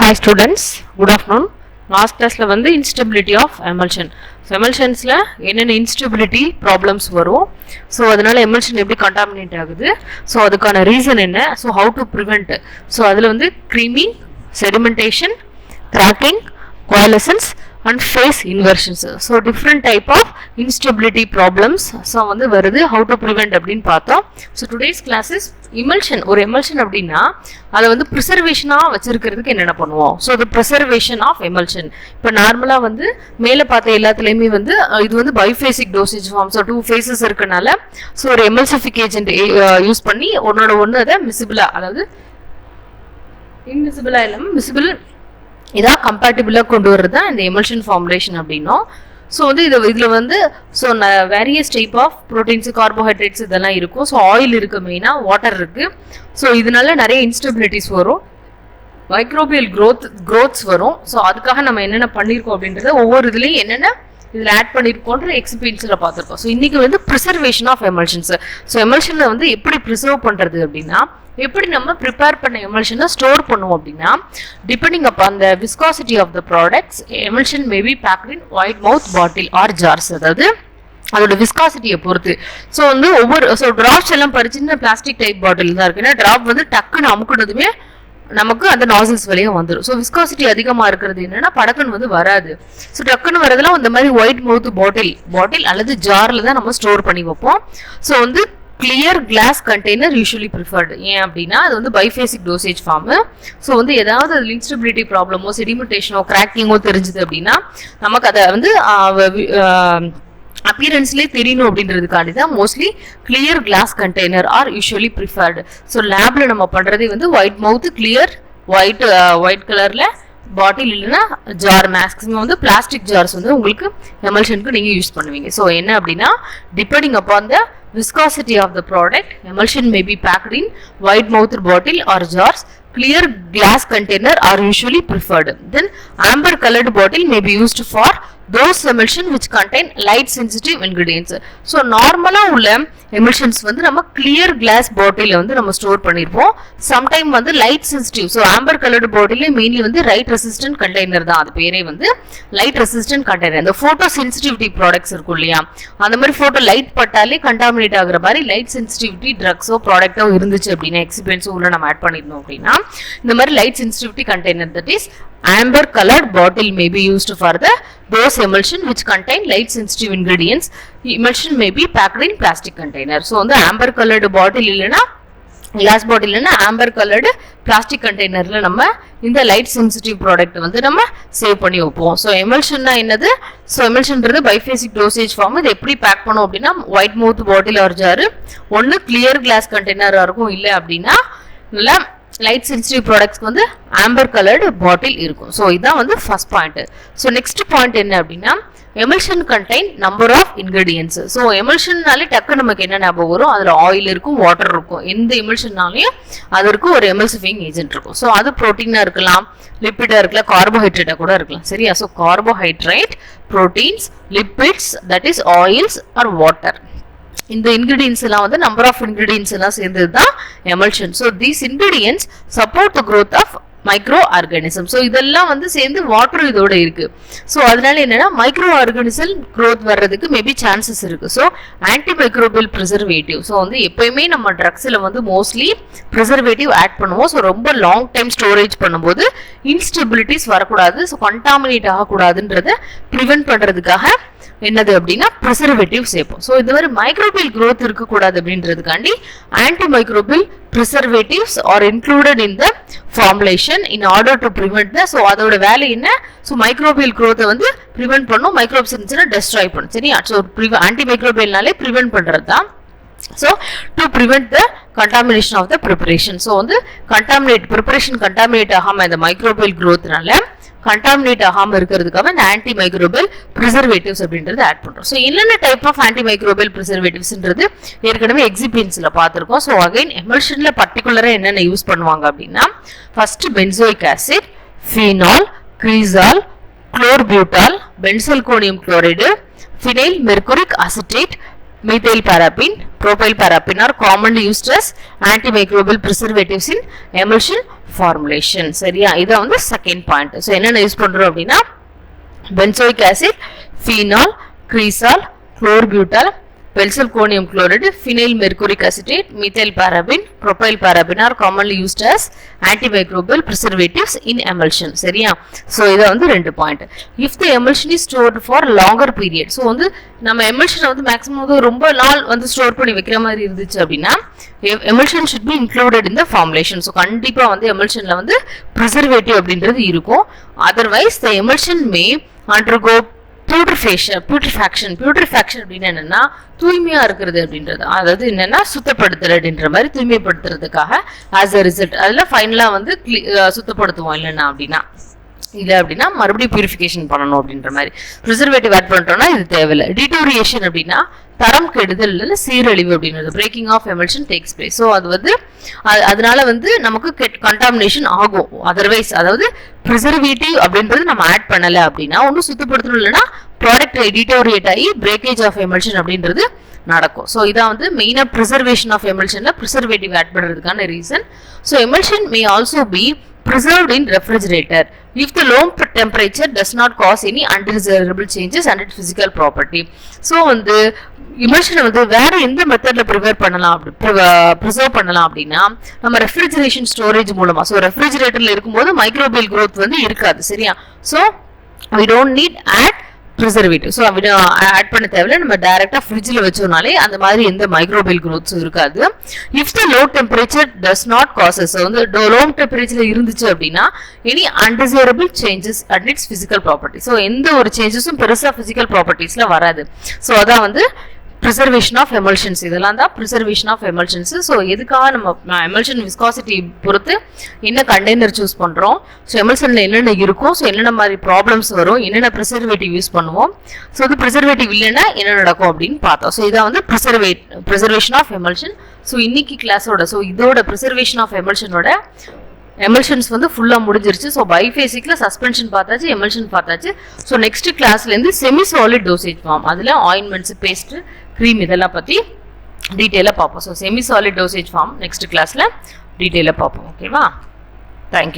Hi students, good afternoon. Last class la வந்து instability of emulsion. So emulsions la என்னென்ன instability problems வரும். So அதனால emulsion எப்படி contaminate ஆகுது. So அதுக்கான reason என்ன. So how to prevent. So அதுல வந்து creaming, sedimentation, cracking, coalescence and phase inversions. So different type of instability problems. So வந்து வருது how to prevent அப்படினு பார்த்தோம். So today's class is emulsion. ஒரு emulsion அப்படினா அதை வந்து preservation-ஆ வச்சிருக்கிறதுக்கு என்னென்ன பண்ணுவோம். So the preservation of emulsion. இப்போ நார்மலா வந்து மேலே பார்த்த எல்லாத்துலயுமே வந்து இது வந்து biphasic dosage form. So two phases இருக்கனால so ஒரு emulsific agent யூஸ் பண்ணி ஒன்னோட ஒன்று அதை miscible அதாவது invisible இல்லாம visible இதா கம்பேட்டிபிளா கொண்டு வரது தான் இந்த எமல்ஷன் ஃபார்முலேஷன் அப்படினோம். ஸோ வந்து இதுல வந்து so various type of proteins carbohydrates இதெல்லாம் இருக்கும். ஸோ ஆயில் இருக்கு, மெயினாக வாட்டர் இருக்கு. ஸோ இதனால நிறைய இன்ஸ்டபிலிட்டிஸ் வரும், மைக்ரோபியல் க்ரோத்ஸ் வரும். ஸோ அதுக்காக நம்ம என்னென்ன பண்ணியிருக்கோம் அப்படின்றத ஒவ்வொரு இதுலையும் என்னென்ன இதில் ஆட் பண்ணியிருக்கோன்ற எக்ஸ்பீரியன்ஸில் பார்த்துருக்கோம். ஸோ இன்னைக்கு வந்து ப்ரிசர்வேஷன் ஆஃப் எமல்ஷன்ஸ். ஸோ எமல்ஷனை வந்து எப்படி ப்ரிசர்வ் பண்ணுறது அப்படின்னா, எப்படி நம்ம ப்ரிப்பேர் பண்ண எமல்ஷனை ஸ்டோர் பண்ணுவோம் அப்படின்னா, depending upon the viscosity of the products emulsion may be packed in wide mouth bottle or jars. அதாவது அதோட விஸ்காசிட்டியை பொறுத்து. ஸோ வந்து ஒவ்வொரு டிராப்ஸ் எல்லாம் பாரு சின்ன பிளாஸ்டிக் டைப் பாட்டில் தான் இருக்கு. ஏன்னா டிராப் வந்து டக்குன்னு அமுக்குனதுமே நமக்கு அந்த நாசில்ஸ் வழியாக வந்துடும். ஸோ விஸ்காசிட்டி அதிகமாக இருக்கிறது என்னன்னா படக்குன்னு வந்து வராது. ஸோ டக்குன்னு வரதெல்லாம் இந்த மாதிரி ஒயிட் மவுத் பாட்டில் அல்லது ஜாரில் தான் நம்ம ஸ்டோர் பண்ணி வைப்போம். ஸோ வந்து clear class container usually preferred. ஏன் அப்படின்னா அது வந்து பைஃபேசிக் டோசேஜ் ஃபார்மு. ஸோ வந்து ஏதாவது அதில் இன்ஸ்டபிலிட்டி ப்ராப்ளமோ செடிமெண்டேஷனோ கிராக்கிங்கோ தெரிஞ்சுது அப்படின்னா நமக்கு அதை வந்து அப்பியரன்ஸ்லேயே தெரியணும் அப்படின்றதுக்காண்டி தான் mostly clear class container are usually preferred. So லேபில் நம்ம பண்ணுறதே வந்து ஒயிட் மவுத் கிளியர் ஒயிட் கலரில் பாட்டில் இல்லைன்னா ஜார். மேக்ஸிமம் வந்து பிளாஸ்டிக் ஜார்ஸ் வந்து உங்களுக்கு எமல்ஷனுக்கு நீங்கள் யூஸ் பண்ணுவீங்க. ஸோ என்ன அப்படின்னா depending upon the viscosity of the product emulsion may be packed in wide mouthed bottle or jars. Clear glass container are usually preferred. Then amber colored bottle may be used for those emulsion which contain light sensitive ingredients. So நார்மலா உள்ள emulsions வந்து நம்ம clear glass bottle வந்து நம்ம store பண்ணிருப்போம். sometime வந்து light sensitive. So amber colored bottle mainly வந்து light resistant container தான். அது பேரே வந்து light resistant container. இந்த photo sensitivity products இருக்கும் இல்லையா, அந்த மாதிரி photo light பட்டாலே contaminate ஆகுற மாதிரி light sensitivity drugs ஓ ப்ராடக்ட்டோ இருந்துச்சு அப்படின்னா எக்ஸிபியன்ஸ் உள்ள நம்ம ஆட் பண்ணிருந்தோம் அப்படின்னா இந்த மாதிரி light sensitivity container, that is amber colored bottle may be used for the those emulsion which contain light sensitive ingredients. Emulsion may be packed in plastic container. So the amber colored bottle இல்லனா glass bottle இல்லனா amber colored plastic containerல நம்ம இந்த light sensitive product வந்து நம்ம save பண்ணி வைப்போம். So emulsionனா என்னது? So emulsionன்றது biphasic dosage form. இது எப்படி பேக் பண்ணோம் அப்படின்னா white mouth bottle or jar ஒன்னு clear glass container இருக்கும், இல்ல அப்படின்னா நல்லா லைட் சென்சிட்டிவ் ப்ராடக்ட்ஸ்க்கு வந்து ஆம்பர் கலர்டு பாட்டில் இருக்கும். ஸோ இதுதான் வந்து first point. So next point என்ன அப்படின்னா emulsion contain number of ingredients. So எமல்ஷன்னாலே டக்கு நமக்கு என்ன ஞாபகம் வரும், அதில் ஆயில் இருக்கும், வாட்டர் இருக்கும். எந்த எமல்ஷன்னாலையும் அதற்கு ஒரு எமல்சிஃபைங் ஏஜென்ட் இருக்கும். ஸோ அது ப்ரோட்டீனாக இருக்கலாம், லிப்பிடாக இருக்கலாம், கார்போஹைட்ரேட்டாக கூட இருக்கலாம். சரியா? So carbohydrate, proteins, lipids, that is oils or water. இந்த இன்கிரீடியன்ஸ் எல்லாம் வந்து நம்பர் ஆஃப் இன்கிரீடியன்ஸ் எல்லாம் சேர்ந்தது தான் emulsion. So these ingredients support the growth of microorganism. So இதெல்லாம் வந்து சேர்ந்து வாட்டர் இதோட இருக்கு. ஸோ அதனால என்னன்னா மைக்ரோ ஆர்கானிசம் க்ரோத் வர்றதுக்கு மேபி சான்சஸ் இருக்கு. So antimicrobial preservative. So வந்து எப்பயுமே நம்ம ட்ரக்ஸில் வந்து மோஸ்ட்லி ப்ரிசர்வேட்டிவ் ஆட் பண்ணுவோம். ஸோ ரொம்ப லாங் டைம் ஸ்டோரேஜ் பண்ணும்போது இன்ஸ்டபிலிட்டிஸ் வரக்கூடாது, ஸோ கண்டாமினேட் ஆகக்கூடாதுன்றத ப்ரிவென்ட் பண்ணுறதுக்காக என்னது அப்படின்னா ப்ரிசர்வேட்டிவ் சேர்ப்போம். ஸோ இந்த மாதிரி மைக்ரோபியல் க்ரோத் இருக்கக்கூடாது அப்படின்றதுக்காண்டி anti microbial preservatives are included in the formulation in order to prevent the. So அதோட வேலை என்ன? ஸோ மைக்ரோபியல் க்ரோத்தை வந்து ப்ரிவென்ட் பண்ணும், மைக்ரோப்ஸ் இருந்துச்சுன்னா டெஸ்ட்ராய் பண்ணும். சரியா? ஸோ ஆன்டி மைக்ரோபியல்னாலே ப்ரிவென்ட் பண்ணுறது தான். So to prevent the contamination of the preparation. So வந்து preparation contaminate ஆகாம இந்த மைக்ரோபியல் க்ரோத்னால கண்டாமினேட் ஆகாம இருக்கிறதுக்காக இந்த ஆன்டி மைக்ரோபியல் ப்ரிசர்வேட்டிவ்ஸ் அப்படின்றது ஆட் பண்றோம். ஸோ என்னென்ன டைப் ஆஃப் ஆன்டி மைக்ரோபியல் ப்ரிசர்வேட்டிவ்ஸ்ன்றது ஏற்கனவே எக்ஸிபியன்ஸ்ல பார்த்துருக்கோம். ஸோ அகைன் எமல்ஷன்ல பர்டிகுலரா என்னென்ன யூஸ் பண்ணுவாங்க அப்படின்னா first benzoic acid, phenol, cresol, chlorbutol, benzalkonium chloride, phenyl mercuric acetate, methyl paraffin, propyl paraffin are commonly used as antimicrobial preservatives in emulsion formulation. சரியா, இத வந்து second point. So என்னென்ன யூஸ் பண்றோம் அப்படின்னா benzoic acid, phenol, cresol, chlorbutyl, benzalkonium chloride, phenyl mercuric acetate, methyl paraffin, propyl paraffin are commonly used as antimicrobial preservatives in emulsion. சரியா, so இத வந்து ரெண்டு point. if the emulsion is stored for longer period, so வந்து நம்ம emulsion வந்து maximum வந்து ரொம்ப நாள் வந்து ஸ்டோர் பண்ணி வைக்கிற மாதிரி இருந்துச்சு அப்படின்னா emulsion should be included in the formulation. so கண்டிப்பா வந்து emulsionல வந்து preservative அப்படின்றது இருக்கும். otherwise the emulsion may undergo putrefaction அப்படின்னா என்னன்னா தூய்மையா இருக்கிறது அப்படின்றது, அதாவது என்னன்னா சுத்தப்படுத்துறது அப்படின்ற மாதிரி தூய்மைப்படுத்துறதுக்காக as a result அதுல ஃபைனலா வந்து சுத்தப்படுத்துவோம். இல்லைன்னா அப்படின்னா இல்லை அப்படின்னா மறுபடியும் பியூரிஃபிகேஷன் பண்ணணும் அப்படின்ற மாதிரி ப்ரிசர்வேட்டிவ் ஆட் பண்ணிட்டோம்னா இது தேவையில்லை. டிட்டோரியேஷன் அப்படின்னா தரம் கெடுதல் இல்லை சீரழிவு அப்படின்றது, breaking of emulsion takes place. So அது வந்து அதனால வந்து நமக்கு கண்டாமினேஷன் ஆகும். அதர்வைஸ் அதாவது ப்ரிசர்வேட்டிவ் அப்படின்றது நம்ம ஆட் பண்ணலை அப்படின்னா ஒன்றும் சுத்தப்படுத்தணும் இல்லைன்னா ப்ராடக்ட் டிட்டோரியேட் ஆகி பிரேக்கேஜ் ஆஃப் எமல்ஷன் அப்படின்றது நடக்கும். ஸோ இதான் வந்து மெயினாக ப்ரிசர்வேஷன் ஆஃப் எமல்ஷன்ல ப்ரிசர்வேட்டிவ் ஆட் பண்ணுறதுக்கான reason. So emulsion may also be preserved in refrigerator if the low temperature does not cause any undesirable changes and its physical property. so வந்து emulsion வந்து வேற எந்த மெத்தட்ல ப்ரிசர்வ் பண்ணலாம் அப்படின்னா நம்ம ரெஃப்ரிஜரேஷன் ஸ்டோரேஜ் மூலமா. ஸோ ரெஃப்ரிஜரேட்டர்ல இருக்கும்போது மைக்ரோபியல் growth வந்து இருக்காது. சரியா, so we don't need add preservative. So add பண்ண தேவையில்ல, நம்ம டைரக்டா ஃப்ரிட்ஜில் வச்சோம்னாலே அந்த மாதிரி எந்த மைக்ரோபியல் growths இருக்காது. if the low temperature does not causes, வந்து low temperature இருந்துச்சு அப்படின்னா any undesirable changes at its physical property. So எந்த ஒரு சேஞ்சஸும் பெருசா physical propertiesல வராது. ஸோ அதான் வந்து preservation of emulsions. இதெல்லாம் தான் preservation of emulsions. ஸோ எதுக்காக நம்ம emulsion viscosity பொறுத்து என்ன கண்டெய்னர் சூஸ் பண்றோம், ஸோ emulsionல என்னென்ன இருக்கும், ஸோ என்னென்ன மாதிரி ப்ராப்ளம்ஸ் வரும், என்னென்ன ப்ரிசர்வேட்டிவ் யூஸ் பண்ணுவோம், ஸோ இது ப்ரிசர்வேட்டிவ் இல்லைன்னா என்ன நடக்கும் அப்படின்னு பார்த்தோம். ஸோ இதான் வந்து preservation of emulsion. ஸோ இன்னைக்கு கிளாஸோட ஸோ இதோட preservation of emulsionோட எமல்ஷன்ஸ் வந்து ஃபுல்லா முடிஞ்சிருச்சு. ஸோ பைஃபேசிக்ல சஸ்பென்ஷன் பார்த்தாச்சு, எமல்ஷன் பார்த்தாச்சு. ஸோ நெக்ஸ்ட் கிளாஸ்ல இருந்து செமி சாலிட் டோசேஜ் ஃபார்ம், அதுல ஆயின்மெண்ட்ஸ், பேஸ்ட், க்ரீம் இதெல்லாம் பத்தி டீட்டெயிலாக பார்ப்போம். So semi solid dosage form next கிளாஸ்ல டீட்டெயிலாக பார்ப்போம். ஓகேவா, தேங்க்யூ.